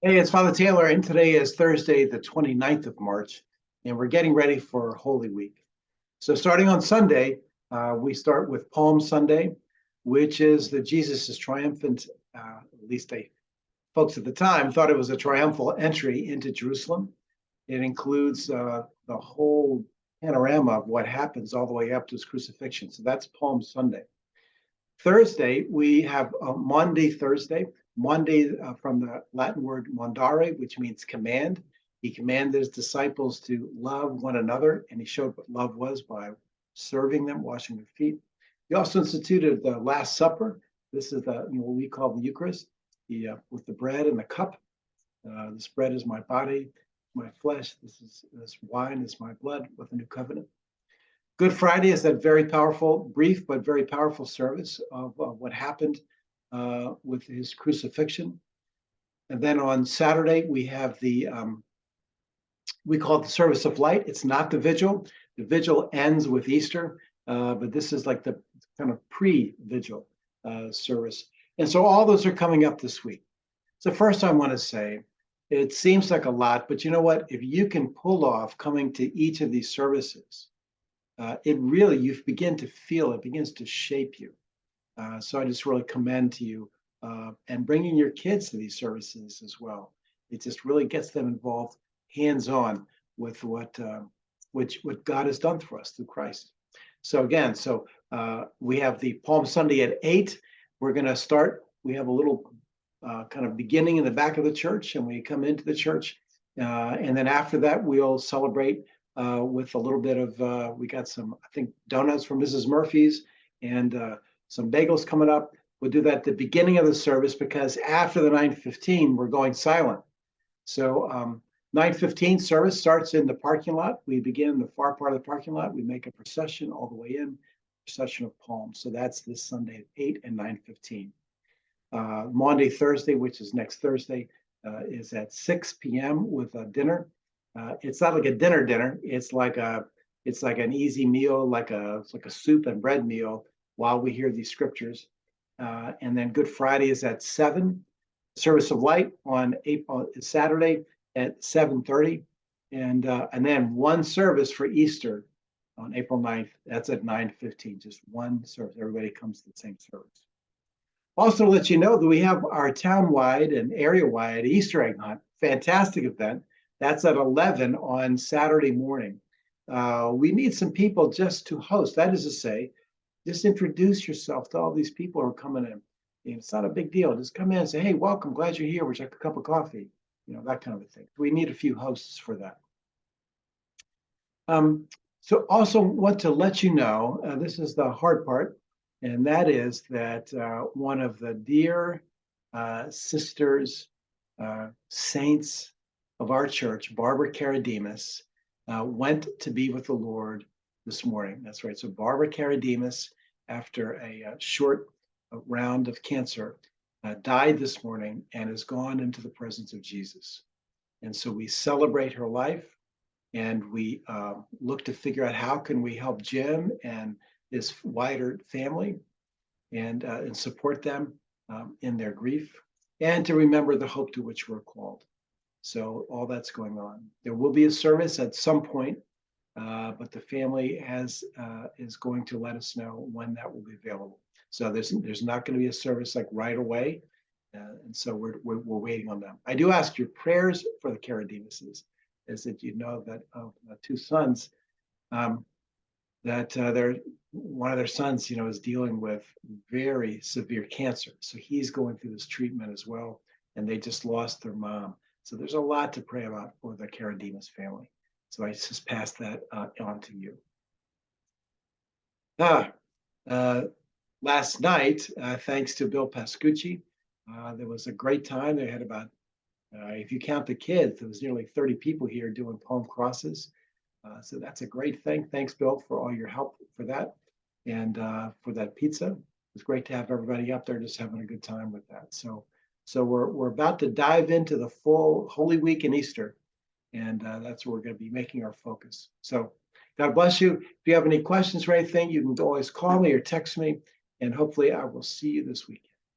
Hey, it's Father Taylor, and today is Thursday, the 29th of March, and we're getting ready for Holy Week. So, starting on Sunday, we start with Palm Sunday, which is the Jesus is triumphant, at least folks at the time thought it was a triumphal entry into Jerusalem. It includes the whole panorama of what happens all the way up to his crucifixion. So, that's Palm Sunday. Thursday, we have Maundy Thursday. Maundy from the Latin word mandare, which means command. He commanded his disciples to love one another, and he showed what love was by serving them, washing their feet. He also instituted the Last Supper. This is what we call the Eucharist, with the bread and the cup. This bread is my body, my flesh. This wine is my blood with the new covenant. Good Friday is that very powerful, brief but very powerful service of what happened with his crucifixion. And then on Saturday, we have we call it the service of light. It's not the vigil. The vigil ends with Easter, but this is like the kind of pre-vigil service. And so all those are coming up this week. So first I want to say, it seems like a lot, but you know what? If you can pull off coming to each of these services, you begin to feel it begins to shape you. So I just really commend to you and bringing your kids to these services as well. It just really gets them involved, hands-on with what God has done for us through Christ. So again, we have the Palm Sunday at 8. We're going to start. We have a little kind of beginning in the back of the church, and we come into the church, and then after that we'll celebrate with a little bit of, we got some, I think, donuts from Mrs. Murphy's and some bagels coming up. We'll do that at the beginning of the service because after the 9:15, we're going silent. So 9:15 service starts in the parking lot. We begin in the far part of the parking lot. We make a procession all the way in, procession of palms. So that's this Sunday at 8 and 9:15. Maundy Thursday, which is next Thursday, is at 6 p.m. with a dinner. It's not like a dinner. It's like an easy meal, it's like a soup and bread meal while we hear these scriptures. And then Good Friday is at 7. Service of Light on Saturday at 7:30, and then one service for Easter on April 9th. That's at 9:15. Just one service. Everybody comes to the same service. Also, to let you know that we have our town-wide and area-wide Easter egg hunt. Fantastic event. That's at 11 on Saturday morning. We need some people just to host. That is to say, just introduce yourself to all these people who are coming in. And it's not a big deal. Just come in and say, hey, welcome, glad you're here. Would you like a cup of coffee? That kind of a thing. We need a few hosts for that. So also want to let you know, this is the hard part, and that is that one of the dear sisters, saints of our church, Barbara Karadimas, went to be with the Lord this morning. That's right. So Barbara Karadimas, after a short round of cancer, died this morning and has gone into the presence of Jesus. And so we celebrate her life, and we look to figure out how can we help Jim and his wider family and support them in their grief, and to remember the hope to which we're called. So all that's going on. There will be a service at some point, but the family is going to let us know when that will be available. So there's not going to be a service like right away, and so we're waiting on them. I do ask your prayers for the Karadimases, is that you know that of the two sons, that one of their sons, is dealing with very severe cancer. So he's going through this treatment as well, and they just lost their mom. So there's a lot to pray about for the Karadimas family. So I just pass that on to you. Last night, thanks to Bill Pascucci, there was a great time. They had about, if you count the kids, there was nearly 30 people here doing palm crosses. So that's a great thing. Thanks, Bill, for all your help for that and for that pizza. It was great to have everybody up there just having a good time with that. So we're about to dive into the full Holy Week and Easter, and that's where we're going to be making our focus. So God bless you. If you have any questions or anything, you can always call me or text me, and hopefully I will see you this weekend.